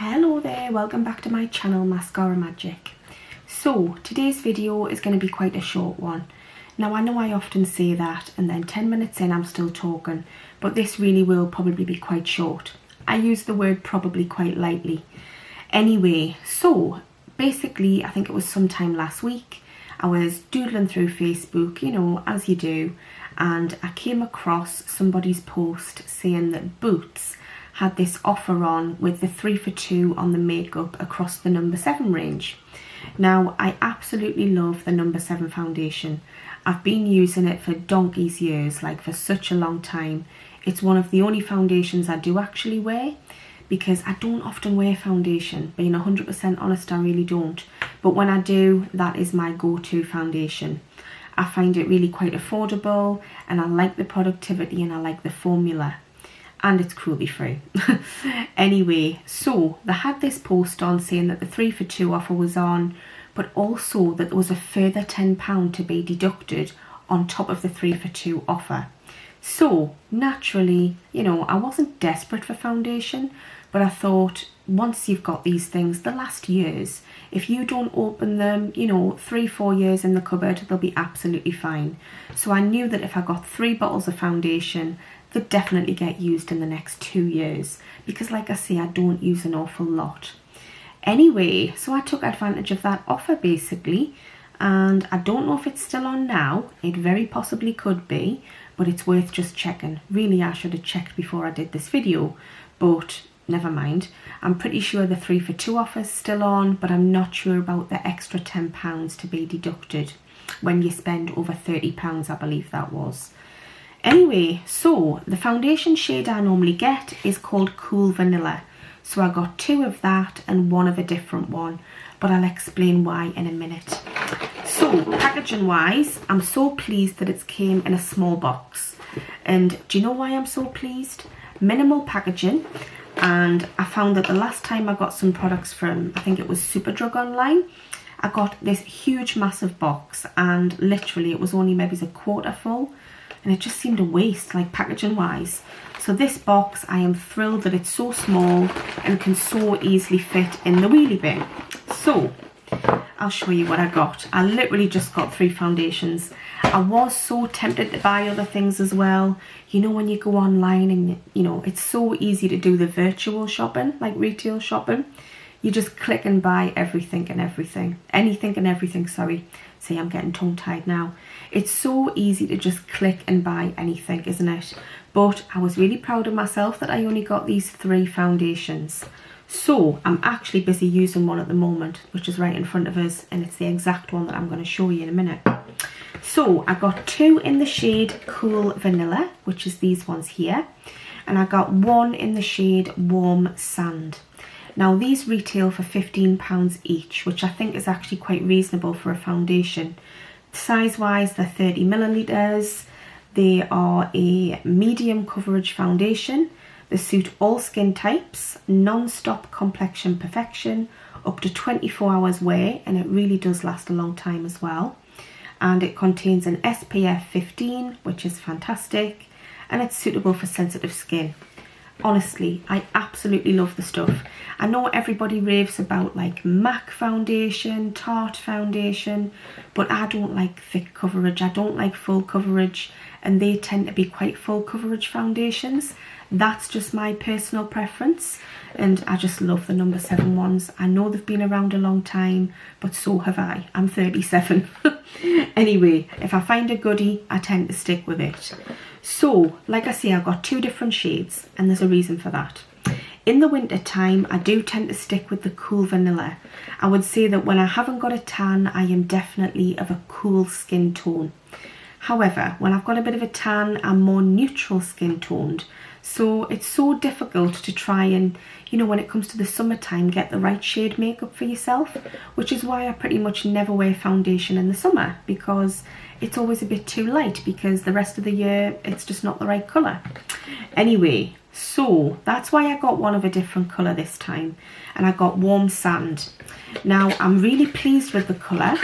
Hello there, welcome back to my channel Mascara Magic. So today's video is going to be quite a short one. Now I know I often say that and then 10 minutes in I'm still talking, but this really will probably be quite short. I use the word probably quite lightly. Anyway, so basically I think it was sometime last week I was doodling through Facebook, you know, as you do, and I came across somebody's post saying that Boots had this offer on with the 3 for 2 on the makeup across the No7 range. Now I absolutely love the No7 foundation. I've been using it for donkey's years, like for such a long time. It's one of the only foundations I do actually wear, because I don't often wear foundation. Being 100% honest, I really don't. But when I do, that is my go-to foundation. I find it really quite affordable and I like the productivity and I like the formula. And it's cruelty free. Anyway, so they had this post on saying that the 3 for 2 offer was on, but also that there was a further £10 to be deducted on top of the 3 for 2 offer. So naturally, you know, I wasn't desperate for foundation, but I thought once you've got these things, they last years. If you don't open them, you know, 3-4 years in the cupboard, they'll be absolutely fine. So I knew that if I got 3 bottles of foundation, they'd definitely get used in the next 2 years, because like I say, I don't use an awful lot. Anyway, so I took advantage of that offer basically, and I don't know if it's still on now. It very possibly could be, but it's worth just checking. Really, I should have checked before I did this video, but never mind. I'm pretty sure the 3 for 2 offer is still on, but I'm not sure about the extra £10 to be deducted when you spend over £30, I believe that was. Anyway, so the foundation shade I normally get is called Cool Vanilla. So I got 2 of that and 1 of a different one, but I'll explain why in a minute. So packaging wise, I'm so pleased that it came in a small box. And do you know why I'm so pleased? Minimal packaging, and I found that the last time I got some products from, I think it was Superdrug online, I got this huge massive box and literally it was only maybe a quarter full. And it just seemed a waste, like packaging wise. So this box, I am thrilled that it's so small and can so easily fit in the wheelie bin. So I'll show you what I got. I literally just got 3 foundations. I was so tempted to buy other things as well. You know, when you go online and you know, it's so easy to do the virtual shopping, like retail shopping. You just click and buy everything and everything. Anything and everything, sorry. See, I'm getting tongue-tied now. It's so easy to just click and buy anything, isn't it? But I was really proud of myself that I only got these 3 foundations. So I'm actually busy using one at the moment, which is right in front of us, and it's the exact one that I'm going to show you in a minute. So I got 2 in the shade Cool Vanilla, which is these ones here, and I got 1 in the shade Warm Sand. Now these retail for £15 each, which I think is actually quite reasonable for a foundation. Size wise, they're 30 millilitres. They are a medium coverage foundation. They suit all skin types, non-stop complexion perfection, up to 24 hours wear, and it really does last a long time as well. And it contains an SPF 15, which is fantastic, and it's suitable for sensitive skin. Honestly, I absolutely love the stuff. I know everybody raves about like MAC foundation, Tarte foundation, but I don't like thick coverage. I don't like full coverage, and they tend to be quite full coverage foundations. That's just my personal preference, and I just love the No7 ones. I know they've been around a long time, but so have I. I'm 37. Anyway, if I find a goodie, I tend to stick with it. So, like I say, I've got 2 different shades, and there's a reason for that. In the winter time, I do tend to stick with the Cool Vanilla. I would say that when I haven't got a tan, I am definitely of a cool skin tone. However, when I've got a bit of a tan, I'm more neutral skin toned. So it's so difficult to try and, you know, when it comes to the summertime, get the right shade makeup for yourself, which is why I pretty much never wear foundation in the summer, because it's always a bit too light, because the rest of the year it's just not the right colour. Anyway, so that's why I got one of a different colour this time, and I got Warm Sand. Now I'm really pleased with the colour.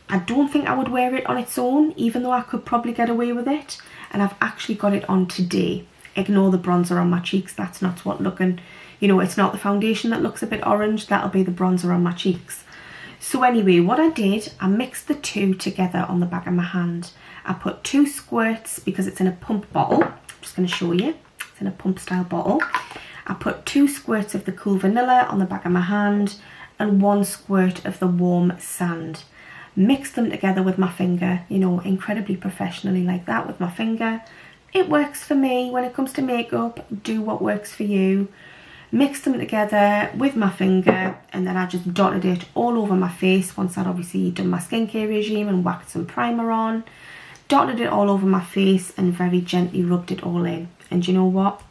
I don't think I would wear it on its own, even though I could probably get away with it, and I've actually got it on today. Ignore the bronzer on my cheeks, that's not what looking, you know, it's not the foundation that looks a bit orange, that'll be the bronzer on my cheeks. So anyway, what I did, I mixed the two together on the back of my hand. I put 2 squirts, because it's in a pump bottle. I'm just going to show you. It's in a pump style bottle. I put 2 squirts of the cool vanilla on the back of my hand and 1 squirt of the warm sand. Mix them together with my finger, you know, incredibly professionally like that with my finger. It works for me. When it comes to makeup, do what works for you. Mix them together with my finger, and then I just dotted it all over my face once I'd obviously done my skincare regime and whacked some primer on. Dotted it all over my face and very gently rubbed it all in. And you know what?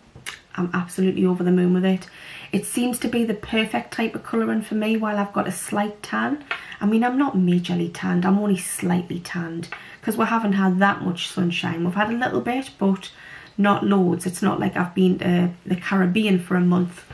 I'm absolutely over the moon with it. It seems to be the perfect type of colouring for me while I've got a slight tan. I mean, I'm not majorly tanned, I'm only slightly tanned because we haven't had that much sunshine. We've had a little bit, but not loads. It's not like I've been to the Caribbean for a month.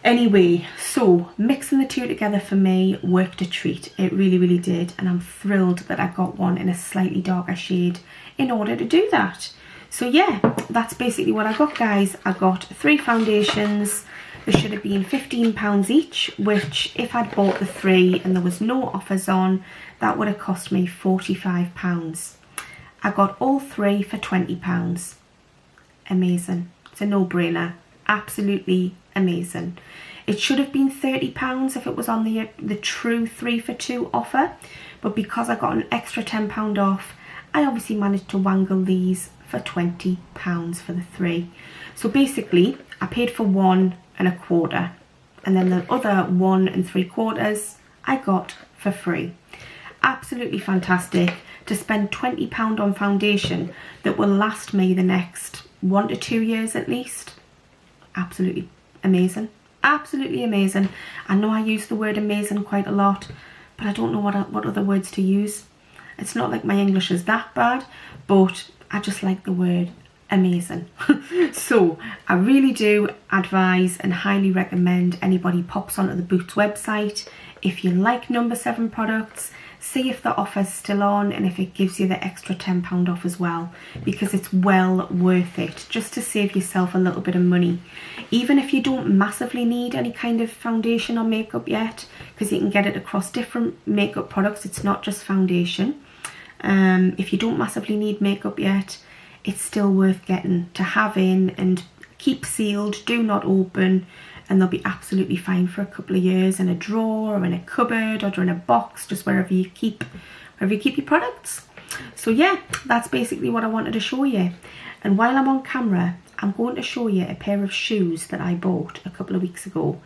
Anyway, so mixing the two together for me worked a treat. It really, really did. And I'm thrilled that I got one in a slightly darker shade in order to do that. So yeah, that's basically what I got, guys. I got 3 foundations. There should have been £15 each, which if I'd bought the 3 and there was no offers on, that would have cost me £45. I got all 3 for £20. Amazing. It's a no-brainer. Absolutely amazing. It should have been £30 if it was on the true 3 for 2 offer, but because I got an extra £10 off, I obviously managed to wangle these for £20 for the 3. So basically I paid for 1 1/4, and then the other 1 3/4 I got for free. Absolutely fantastic to spend £20 on foundation that will last me the next 1 to 2 years at least. Absolutely amazing. Absolutely amazing. I know I use the word amazing quite a lot, but I don't know what other words to use. It's not like my English is that bad, but I just like the word amazing. So I really do advise and highly recommend anybody pops onto the Boots website. If you like No7 products, see if the offer's still on and if it gives you the extra £10 off as well, because it's well worth it just to save yourself a little bit of money. Even if you don't massively need any kind of foundation or makeup yet, because you can get it across different makeup products, it's not just foundation. If you don't massively need makeup yet, it's still worth getting to have in and keep sealed, do not open, and they'll be absolutely fine for a couple of years in a drawer or in a cupboard or in a box, just wherever you keep your products. So yeah, that's basically what I wanted to show you. And while I'm on camera, I'm going to show you a pair of shoes that I bought a couple of weeks ago.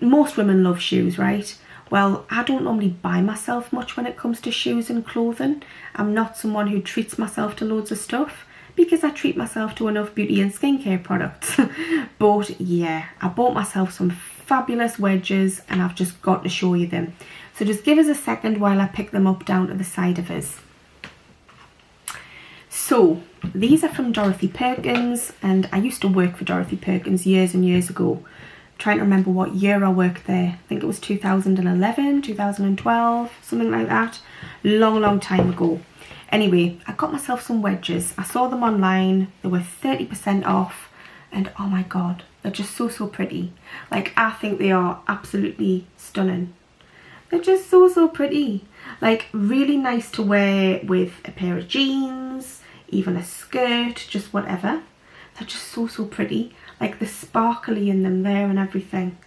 Most women love shoes, right? Well, I don't normally buy myself much when it comes to shoes and clothing. I'm not someone who treats myself to loads of stuff, because I treat myself to enough beauty and skincare products. But yeah, I bought myself some fabulous wedges and I've just got to show you them. So just give us a second while I pick them up down to the side of us. So these are from Dorothy Perkins, and I used to work for Dorothy Perkins years and years ago. Trying to remember what year I worked there. I think it was 2011, 2012, something like that. Long time ago. Anyway, I got myself some wedges. I saw them online. They were 30% off. And oh my god, they're just so pretty. Like, I think they are absolutely stunning. They're just so pretty. Like, really nice to wear with a pair of jeans, even a skirt, just whatever. They're just so pretty. Like the sparkly in them there and everything.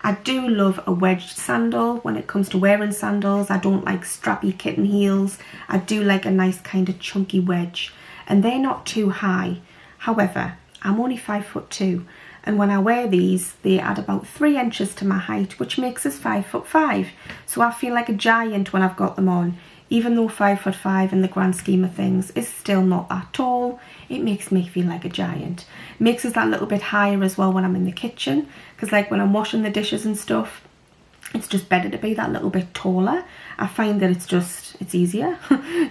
I do love a wedged sandal when it comes to wearing sandals. I don't like strappy kitten heels. I do like a nice kind of chunky wedge. And they're not too high. However, I'm only 5'2", and when I wear these, they add about 3 inches to my height, which makes us 5'5". So I feel like a giant when I've got them on. Even though 5'5" in the grand scheme of things is still not that tall, it makes me feel like a giant. Makes us that little bit higher as well when I'm in the kitchen, because like when I'm washing the dishes and stuff, it's just better to be that little bit taller. I find that it's easier.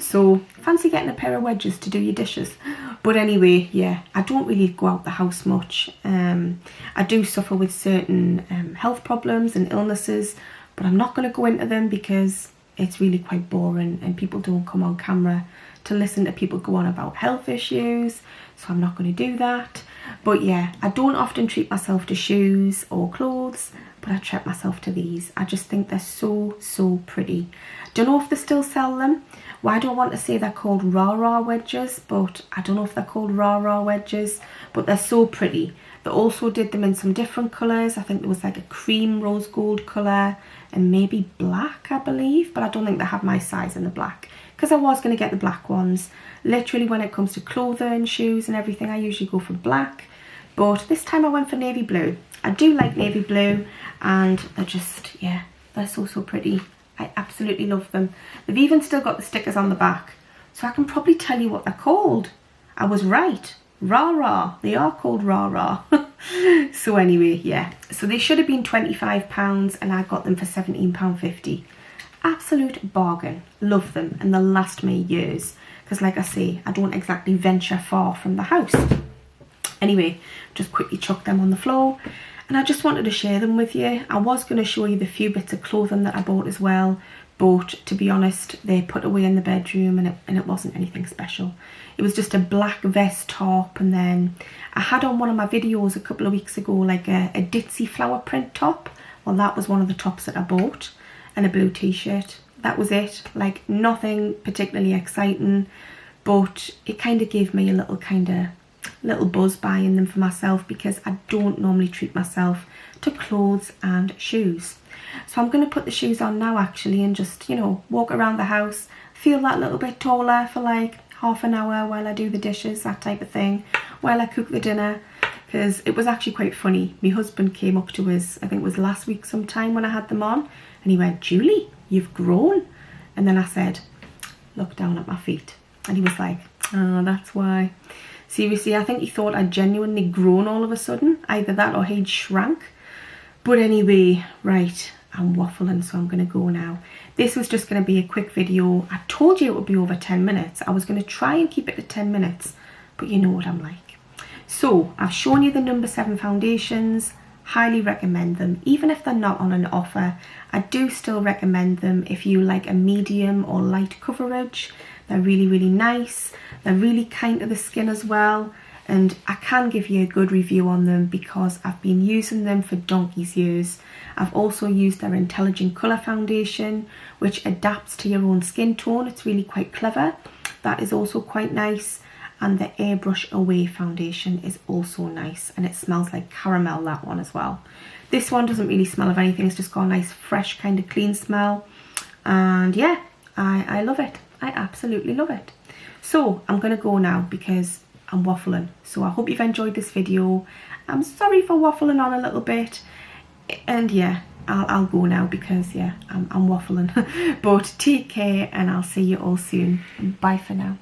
So fancy getting a pair of wedges to do your dishes. But anyway, yeah, I don't really go out the house much. I do suffer with certain health problems and illnesses, but I'm not going to go into them because it's really quite boring and people don't come on camera to listen to people go on about health issues, so I'm not going to do that. But yeah, I don't often treat myself to shoes or clothes, but I treat myself to these. I just think they're so pretty. Don't know if they still sell them. Why do I want to say they're called rah-rah wedges, but I don't know if they're called rah-rah wedges, but they're so pretty. They also did them in some different colours. I think there was like a cream rose gold colour and maybe black, I believe, but I don't think they have my size in the black, because I was going to get the black ones. Literally, when it comes to clothing, shoes and everything, I usually go for black, but this time I went for navy blue. I do like navy blue, and they're just, yeah, they're so pretty. I absolutely love them. They've even still got the stickers on the back, so I can probably tell you what they're called. I was right. Rah-rah. They are called rah-rah. So anyway, yeah. So they should have been £25 and I got them for £17.50. Absolute bargain. Love them, and they'll last me years. Because like I say, I don't exactly venture far from the house. Anyway, just quickly chuck them on the floor. And I just wanted to share them with you. I was going to show you the few bits of clothing that I bought as well, but to be honest, they put away in the bedroom, and it wasn't anything special. It was just a black vest top, and then I had on one of my videos a couple of weeks ago like a ditzy flower print top. Well, that was one of the tops that I bought, and a blue t-shirt. That was it. Like, nothing particularly exciting, but it kind of gave me a little buzz buying them for myself, because I don't normally treat myself to clothes and shoes. So I'm going to put the shoes on now actually, and just, you know, walk around the house, feel that little bit taller for like half an hour while I do the dishes, that type of thing, while I cook the dinner. Because it was actually quite funny. My husband came up to us, I think it was last week sometime when I had them on, and he went, "Julie, you've grown." And then I said, "Look down at my feet." And he was like, "Oh, that's why." Seriously, I think he thought I'd genuinely grown all of a sudden. Either that or he'd shrank. But anyway, right, I'm waffling, so I'm going to go now. This was just going to be a quick video. I told you it would be over 10 minutes. I was going to try and keep it to 10 minutes, but you know what I'm like. So I've shown you the No7 foundations. Highly recommend them. Even if they're not on an offer, I do still recommend them if you like a medium or light coverage. They're really nice. They're really kind to the skin as well, and I can give you a good review on them because I've been using them for donkey's years. I've also used their Intelligent Colour Foundation, which adapts to your own skin tone. It's really quite clever. That is also quite nice. And the Airbrush Away foundation is also nice, and it smells like caramel, that one as well. This one doesn't really smell of anything. It's just got a nice fresh kind of clean smell, and yeah, I love it. I absolutely love it. So I'm going to go now because I'm waffling. So I hope you've enjoyed this video. I'm sorry for waffling on a little bit, and yeah, I'll go now because yeah, I'm waffling. But take care, and I'll see you all soon. Bye for now.